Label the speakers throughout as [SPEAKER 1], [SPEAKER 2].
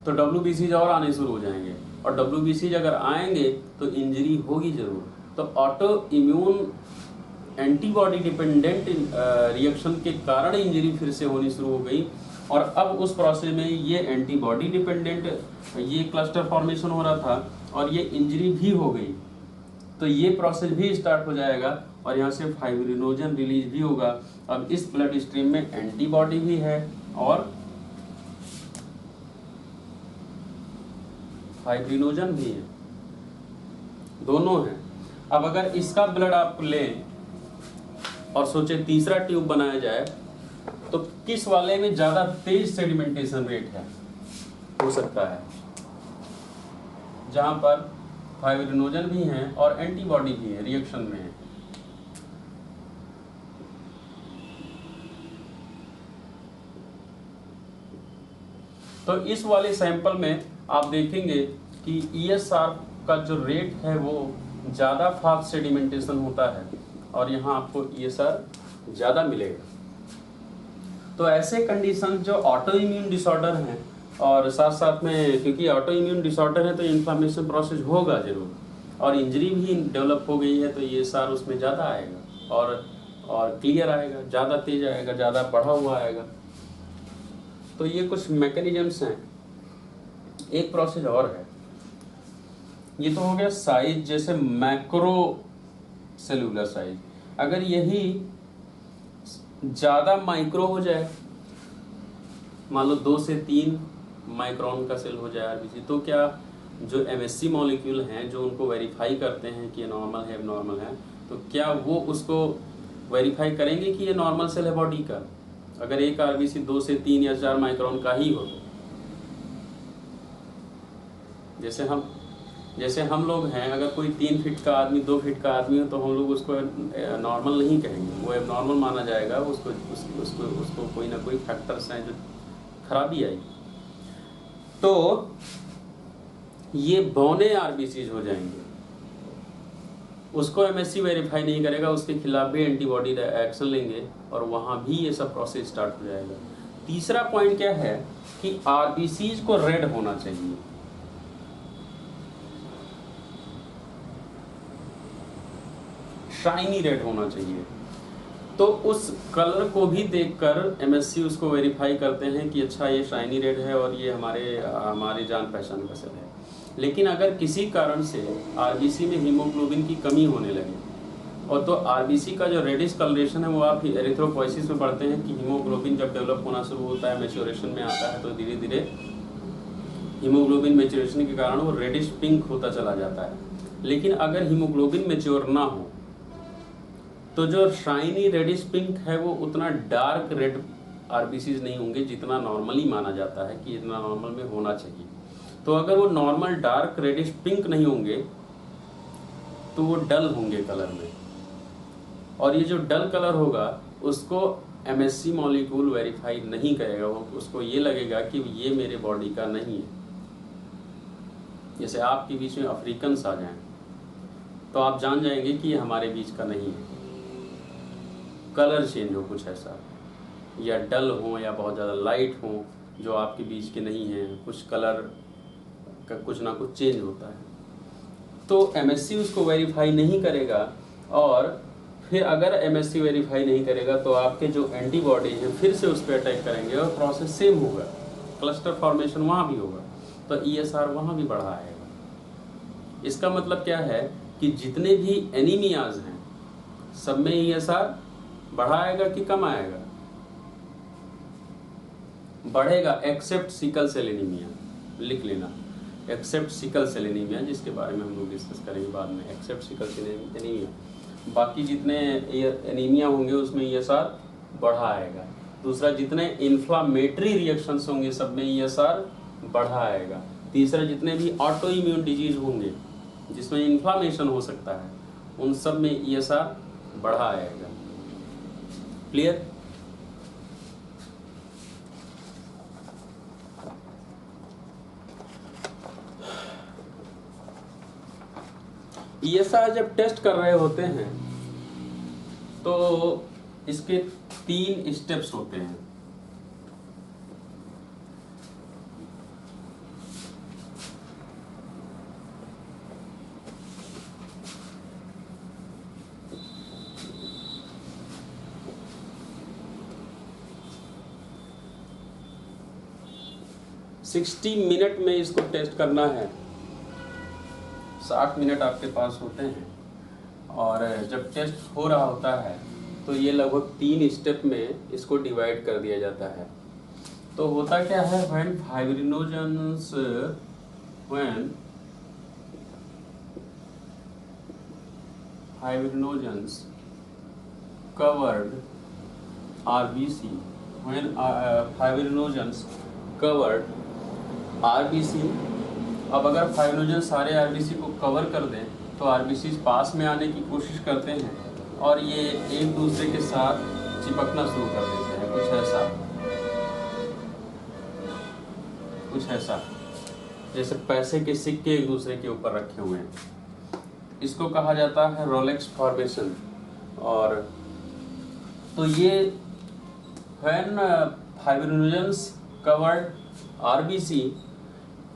[SPEAKER 1] तो WBCs और आने शुरू हो जाएंगे, और WBCs अगर आएंगे तो इंजरी होगी जरूर। तो auto immune antibody dependent reaction के कारण इंजरी फिर से होनी शुरू हो गई, और अब उस प्रोसेस में ये एंटीबॉडी डिपेंडेंट ये क्लस्टर फॉर्मेशन हो रहा था और ये इंजरी भी हो गई, तो ये प्रोसेस भी स्टार्ट हो जाएगा और यहाँ से फाइब्रिनोजन रिलीज भी होगा। अब इस ब्लड स्ट्रीम में एंटीबॉडी भी है और फाइब्रिनोजन भी है, दोनों हैं। अब अगर इसका ब्लड आप लें और सोचे तीसरा ट्यूब बनाया जाए तो किस वाले में ज्यादा तेज सेडिमेंटेशन रेट है, हो सकता है जहां पर फाइब्रिनोजन भी है और एंटीबॉडी भी है, रिएक्शन में है। तो इस वाले सैंपल में आप देखेंगे कि ESR का जो रेट है वो ज़्यादा फास्ट सेडिमेंटेशन होता है और यहाँ आपको ESR ज़्यादा मिलेगा। तो ऐसे कंडीशन जो ऑटो इम्यून डिसऑर्डर हैं, और साथ साथ में क्योंकि ऑटो इम्यून डिसऑर्डर है तो इन्फ्लामेशन प्रोसेस होगा जरूर, और इंजरी भी डेवलप हो गई है तो ESR उसमें ज़्यादा आएगा और क्लियर आएगा, ज़्यादा तेज आएगा, ज़्यादा बढ़ा हुआ आएगा। तो ये कुछ मैकेनिज्म्स हैं। एक प्रोसेस और है, ये तो हो गया साइज, जैसे मैक्रो सेलुलर साइज। अगर यही ज़्यादा माइक्रो हो जाए, मान लो 2 से 3 माइक्रोन का सेल हो जाए RBC, तो क्या जो MSC मॉलिक्यूल हैं जो उनको वेरीफाई करते हैं कि ये नॉर्मल है एबनॉर्मल है, तो क्या वो उसको वेरीफाई करेंगे कि ये नॉर्मल सेल है बॉडी का? अगर एक RBC 2 से 3 या 4 माइक्रोन का ही हो, जैसे हम लोग हैं, अगर कोई 3 फीट का आदमी 2 फीट का आदमी हो तो हम लोग उसको नॉर्मल नहीं कहेंगे, वो एबनॉर्मल माना जाएगा। उसको कोई ना कोई फैक्टर्स हैं जो खराबी आई, तो ये बौने RBCs हो जाएंगे। उसको MSC वेरीफाई नहीं करेगा, उसके खिलाफ भी एंटीबॉडी एक्शन लेंगे और वहाँ भी ये सब प्रोसेस स्टार्ट हो जाएगा। तीसरा पॉइंट क्या है कि RBCs को रेड होना चाहिए। शाइनी रेड होना चाहिए। तो उस कलर को भी देखकर MSC उसको वेरीफाई करते हैं कि अच्छा ये शाइनी रेड है और ये हमारे जान पहचान का सेल है। लेकिन अगर किसी कारण से RBC में हीमोग्लोबिन की कमी होने लगे, और तो RBC का जो रेडिश कलरेशन है वो आप एरिथ्रोपोइसिस में पढ़ते हैं कि हीमोग्लोबिन जब डेवलप होना शुरू होता है, मैच्योरेशन में आता है, तो धीरे धीरे हीमोग्लोबिन मैच्योरेशन के कारण वो रेडिश पिंक होता चला जाता है। लेकिन अगर हीमोग्लोबिन मैच्योर ना हो तो जो शाइनी रेडिश पिंक है वो उतना डार्क रेड RBCs नहीं होंगे जितना नॉर्मली माना जाता है कि इतना नॉर्मल में होना चाहिए। तो अगर वो नॉर्मल डार्क रेडिश पिंक नहीं होंगे तो वो डल होंगे कलर में, और ये जो डल कलर होगा उसको MSC मॉलिक्यूल वेरीफाई नहीं करेगा। वो उसको ये लगेगा कि ये मेरे बॉडी का नहीं है। जैसे आपके बीच में अफ्रीकन्स आ जाएं तो आप जान जाएंगे कि ये हमारे बीच का नहीं है। कलर चेंज हो कुछ ऐसा, या डल हो या बहुत ज़्यादा लाइट हो जो आपके बीच के नहीं हैं, कुछ कलर का कुछ ना कुछ चेंज होता है, तो MSC उसको वेरीफाई नहीं करेगा। और फिर अगर MSC वेरीफाई नहीं करेगा तो आपके जो एंटीबॉडी हैं फिर से उस पर अटैक करेंगे और प्रोसेस सेम होगा, क्लस्टर फॉर्मेशन वहाँ भी होगा, तो ESR वहाँ भी बढ़ा आएगा। इसका मतलब क्या है कि जितने भी एनीमियाज हैं सब में ESR बढ़ाएगा कि कम आएगा? बढ़ेगा, एक्सेप्ट सिकल सेल एनीमिया। लिख लेना, एक्सेप्ट सिकल सेल एनीमिया, जिसके बारे में हम लोग डिस्कस करेंगे बाद में। एक्सेप्ट सिकल सेल एनीमिया, बाकी जितने एनीमिया होंगे उसमें ESR बढ़ा आएगा। दूसरा, जितने इन्फ्लामेटरी रिएक्शंस होंगे सब में ESR बढ़ा आएगा। तीसरा, जितने भी ऑटो इम्यून डिजीज होंगे जिसमें इन्फ्लामेशन हो सकता है उन सब में ESR बढ़ा आएगा। क्लियर? ESR जब टेस्ट कर रहे होते हैं तो इसके 3 स्टेप्स होते हैं। 60 मिनट में इसको टेस्ट करना है। 60 मिनट आपके पास होते हैं और जब टेस्ट हो रहा होता है तो ये लगभग 3 स्टेप में इसको डिवाइड कर दिया जाता है। तो होता क्या है, when fibrinogens covered RBC, when fibrinogens covered RBC, अब अगर फाइब्रिनोजन सारे आरबीसी को कवर कर दें तो आरबीसी पास में आने की कोशिश करते हैं और ये एक दूसरे के साथ चिपकना शुरू कर देते हैं, कुछ ऐसा जैसे पैसे के सिक्के एक दूसरे के ऊपर रखे हुए हैं। इसको कहा जाता है रोलेक्स फॉर्मेशन। और तो ये when fibrinogens covered RBC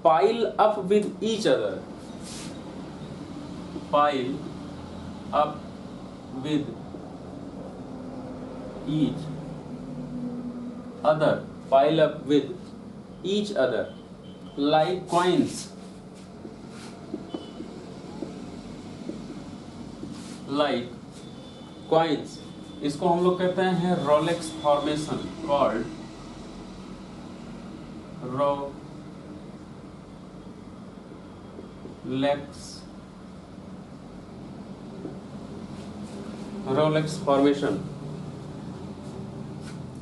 [SPEAKER 1] pile up with each other, pile up with each other, pile up with each other like coins, like coins। इसको हम लोग कहते हैं Rolex formation, called Rolex formation.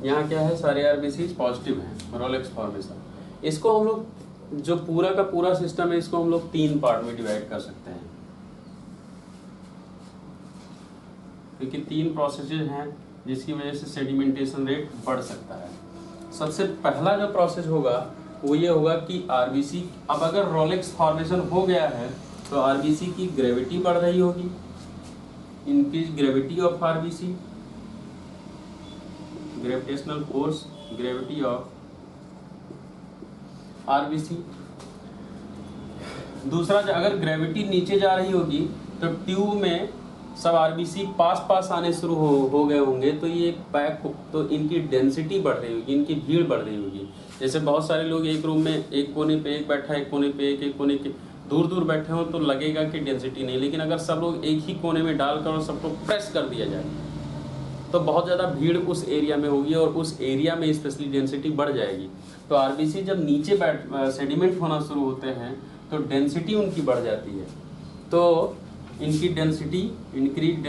[SPEAKER 1] यहाँ क्या है, सारे आरबीसी पॉजिटिव है, रोलेक्स फॉर्मेशन। इसको हम लोग जो पूरा का पूरा सिस्टम है इसको हम लोग 3 पार्ट में डिवाइड कर सकते हैं, क्योंकि 3 प्रोसेसेस हैं जिसकी वजह से सेडिमेंटेशन रेट बढ़ सकता है। सबसे पहला जो प्रोसेस होगा वो ये होगा कि आरबीसी, अब अगर रोलेक्स फॉर्मेशन हो गया है तो आरबीसी की ग्रेविटी बढ़ रही होगी, increase gravity of RBC, gravitational force, gravity of RBC. दूसरा, अगर ग्रेविटी नीचे जा रही होगी तो ट्यूब में सब आरबीसी पास आने शुरू हो गए होंगे, तो ये पैक, तो इनकी डेंसिटी बढ़ रही होगी, इनकी भीड़ बढ़ रही होगी। जैसे बहुत सारे लोग एक रूम में एक कोने पे एक बैठा है, एक कोने पे एक कोने के दूर बैठे हों तो लगेगा कि डेंसिटी नहीं, लेकिन अगर सब लोग एक ही कोने में डालकर और सबको प्रेस कर दिया जाए तो बहुत ज़्यादा भीड़ उस एरिया में होगी और उस एरिया में स्पेशली डेंसिटी बढ़ जाएगी। तो आरबीसी जब नीचे सेडिमेंट होना शुरू होते हैं तो डेंसिटी उनकी बढ़ जाती है, तो इनकी density, increase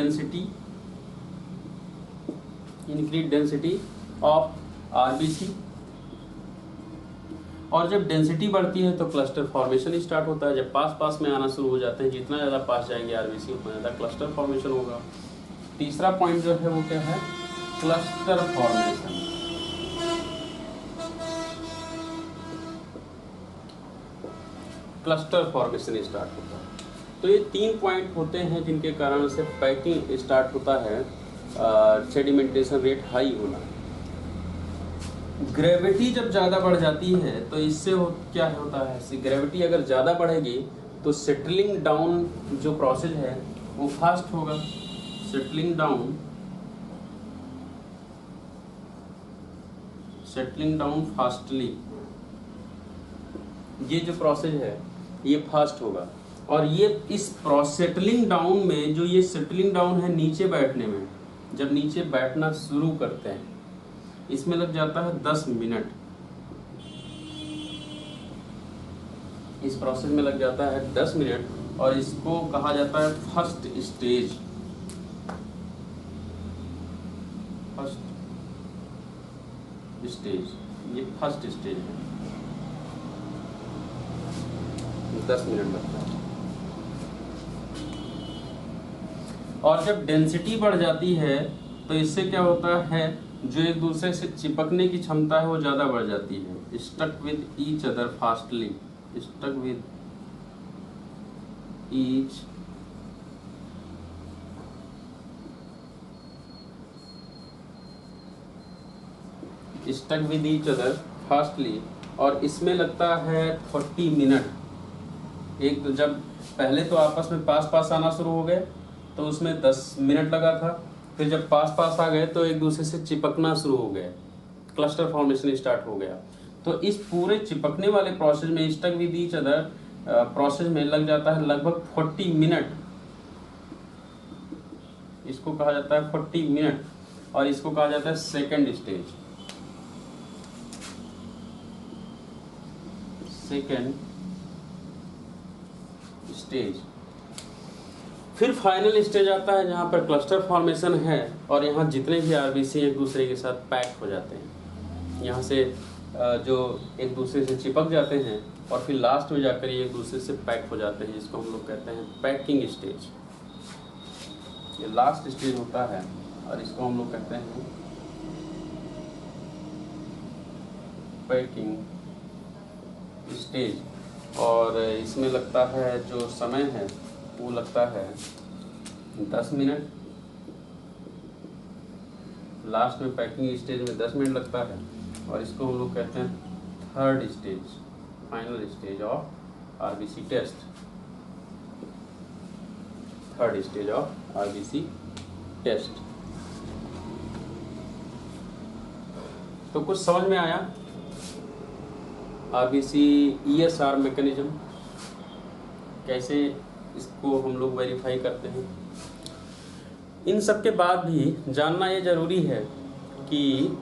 [SPEAKER 1] density of RBC. और जब डेंसिटी बढ़ती है तो क्लस्टर फॉर्मेशन स्टार्ट होता है। जब पास में आना शुरू हो जाते हैं, जितना ज़्यादा पास जाएंगे आरबीसी उतना ज़्यादा क्लस्टर फॉर्मेशन होगा। तीसरा पॉइंट जो है वो क्या है, cluster formation. Cluster formation start होता है। तो ये 3 पॉइंट होते हैं जिनके कारण से पैकिंग स्टार्ट होता है, सेडिमेंटेशन रेट हाई होना। ग्रेविटी जब ज़्यादा बढ़ जाती है तो इससे क्या होता है, ग्रेविटी अगर ज़्यादा बढ़ेगी तो सेटलिंग डाउन जो प्रोसेस है वो फास्ट होगा। सेटलिंग डाउन फास्टली, ये जो प्रोसेस है ये फास्ट होगा। और ये इस सेटलिंग डाउन में, जो ये सेटलिंग डाउन है नीचे बैठने में, जब नीचे बैठना शुरू करते हैं इसमें लग जाता है 10 मिनट। इस प्रोसेस में लग जाता है 10 मिनट और इसको कहा जाता है फर्स्ट स्टेज। ये फर्स्ट स्टेज है, 10 मिनट लगता है। और जब डेंसिटी बढ़ जाती है तो इससे क्या होता है, जो एक दूसरे से चिपकने की क्षमता है वो ज़्यादा बढ़ जाती है। Stuck with each other fastly, stuck with each other fastly. और इसमें लगता है 40 मिनट। एक तो जब पहले तो आपस में पास आना शुरू हो गए तो उसमें 10 मिनट लगा था, फिर जब पास आ गए तो एक दूसरे से चिपकना शुरू हो गए, क्लस्टर फॉर्मेशन स्टार्ट हो गया। तो इस पूरे चिपकने वाले प्रोसेस में stuck with each other process में लग जाता है लगभग 40 मिनट। इसको कहा जाता है 40 मिनट, और इसको कहा जाता है सेकंड स्टेज। Second stage. फिर फाइनल स्टेज आता है जहाँ पर क्लस्टर फॉर्मेशन है और यहाँ जितने भी आरबीसी एक दूसरे के साथ पैक हो जाते हैं, यहाँ से जो एक दूसरे से चिपक जाते हैं और फिर लास्ट में जाकर ये एक दूसरे से पैक हो जाते हैं, जिसको हम लोग कहते हैं पैकिंग स्टेज। ये लास्ट स्टेज होता है और इसको हम लोग कहते हैं पैकिंग स्टेज। और इसमें लगता है जो समय है वो लगता है 10 मिनट। लास्ट में पैकिंग स्टेज में 10 मिनट लगता है और इसको हम लोग कहते हैं third stage, final stage of RBC test. Third stage of RBC test. तो कुछ समझ में आया? आरबीसी ईएसआर मैकेनिज्म कैसे इसको हम लोग वेरीफाई करते हैं। इन सब के बाद भी जानना ये जरूरी है कि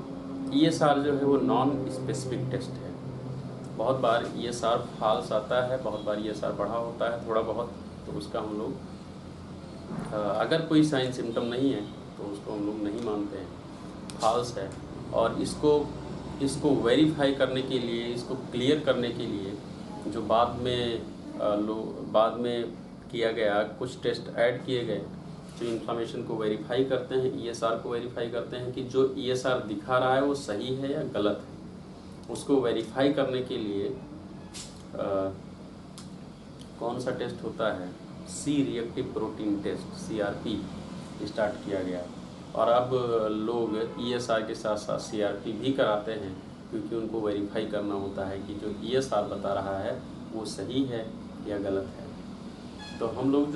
[SPEAKER 1] ईएसआर जो है वो नॉन स्पेसिफिक टेस्ट है। बहुत बार ईएसआर फॉल्स आता है, बहुत बार ईएसआर बढ़ा होता है थोड़ा बहुत, तो उसका हम लोग अगर कोई साइन सिम्टम नहीं है तो उसको हम लोग नहीं मानते हैं, फॉल्स है। और इसको वेरीफाई करने के लिए, इसको क्लियर करने के लिए जो बाद में किया गया कुछ टेस्ट ऐड किए गए जो इन्फॉर्मेशन को वेरीफाई करते हैं, ईएसआर को वेरीफाई करते हैं कि जो ईएसआर दिखा रहा है वो सही है या गलत है। उसको वेरीफाई करने के लिए कौन सा टेस्ट होता है? C reactive protein test, CRP start किया गया। और अब लोग ईएसआर के साथ साथ सीआरपी भी कराते हैं, क्योंकि उनको वेरीफाई करना होता है कि जो ईएसआर बता रहा है वो सही है या गलत है। तो हम लोग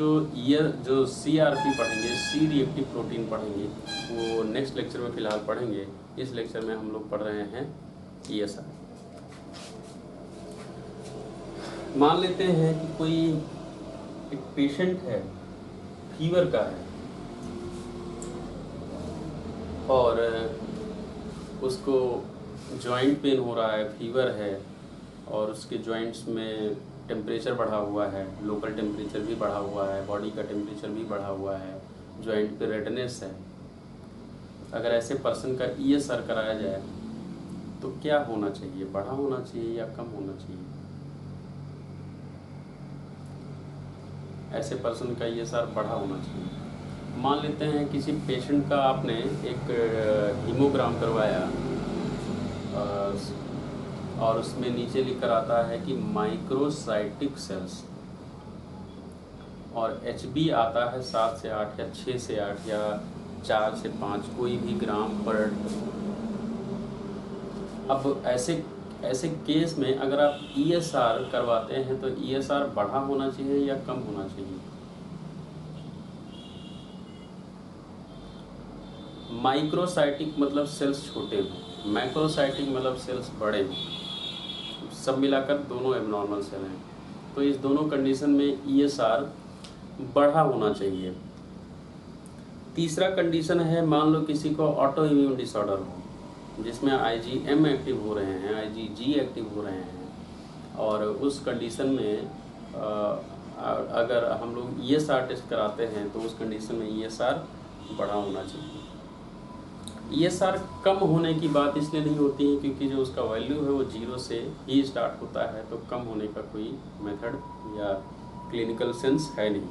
[SPEAKER 1] जो सीआरपी पढ़ेंगे, सी रिएक्टिव प्रोटीन पढ़ेंगे, वो नेक्स्ट लेक्चर में फ़िलहाल पढ़ेंगे। इस लेक्चर में हम लोग पढ़ रहे हैं ईएसआर। मान लेते हैं कि कोई एक पेशेंट है, फीवर का है और उसको जॉइंट पेन हो रहा है, फीवर है और उसके जॉइंट्स में टेम्परेचर बढ़ा हुआ है, लोकल टेम्परेचर भी बढ़ा हुआ है, बॉडी का टेम्परेचर भी बढ़ा हुआ है, जॉइंट पे रेडनेस है। अगर ऐसे पर्सन का ईएसआर कराया जाए तो क्या होना चाहिए? बढ़ा होना चाहिए या कम होना चाहिए? ऐसे पर्सन का ईएसआर बढ़ा होना चाहिए। मान लेते हैं किसी पेशेंट का आपने एक हीमोग्राम करवाया और उसमें नीचे लिख कर आता है कि माइक्रोसाइटिक सेल्स, और एचबी आता है 7 से 8 या 6 से 8 या 4 से 5 कोई भी ग्राम पर। अब ऐसे केस में अगर आप ईएसआर करवाते हैं तो ईएसआर बढ़ा होना चाहिए या कम होना चाहिए? माइक्रोसाइटिक मतलब सेल्स छोटे हों, मैक्रोसाइटिक मतलब सेल्स बड़े हों, सब मिलाकर दोनों एबनॉर्मल सेल हैं। तो इस दोनों कंडीशन में ईएसआर बढ़ा होना चाहिए। तीसरा कंडीशन है, मान लो किसी को ऑटो इम्यून डिसऑर्डर हो जिसमें आईजीएम एक्टिव हो रहे हैं, आईजीजी एक्टिव हो रहे हैं, और उस कंडीशन में अगर हम लोग ईएसआर टेस्ट कराते हैं तो उस कंडीशन में ईएसआर बढ़ा होना चाहिए। ईएसआर कम होने की बात इसलिए नहीं होती है क्योंकि जो उसका वैल्यू है वो 0 से ही स्टार्ट होता है, तो कम होने का कोई मेथड या क्लिनिकल सेंस है नहीं।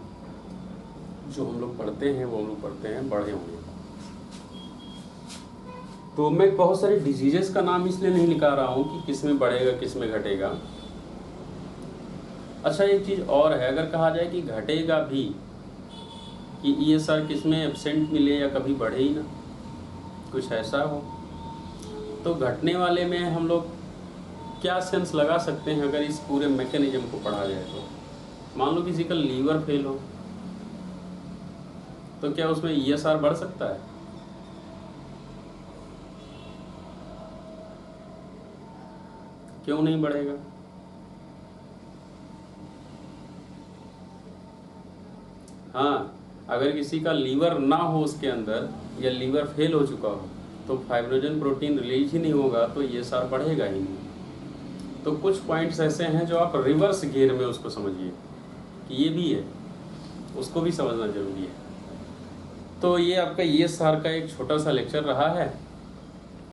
[SPEAKER 1] जो हम लोग पढ़ते हैं वो हम लोग पढ़ते हैं बढ़े होने का। तो मैं बहुत सारे डिजीजेस का नाम इसलिए नहीं लिखा रहा हूँ कि किस में बढ़ेगा किस में घटेगा। अच्छा, एक चीज़ और है, अगर कहा जाए कि घटेगा भी, कि ईएसआर किस में एब्सेंट मिले या कभी बढ़े ही ना, कुछ ऐसा हो, तो घटने वाले में हम लोग क्या सेंस लगा सकते हैं अगर इस पूरे मैकेनिज्म को पढ़ा जाए तो? मान लो किसी का लीवर फेल हो तो क्या उसमें ईएसआर बढ़ सकता है? क्यों नहीं बढ़ेगा? हाँ, अगर किसी का लीवर ना हो उसके अंदर या लीवर फेल हो चुका हो तो फाइब्रोजन प्रोटीन रिलीज ही नहीं होगा, तो ये सार बढ़ेगा ही नहीं। तो कुछ पॉइंट्स ऐसे हैं जो आप रिवर्स गियर में उसको समझिए कि ये भी है, उसको भी समझना जरूरी है। तो ये आपका ये सार का एक छोटा सा लेक्चर रहा है।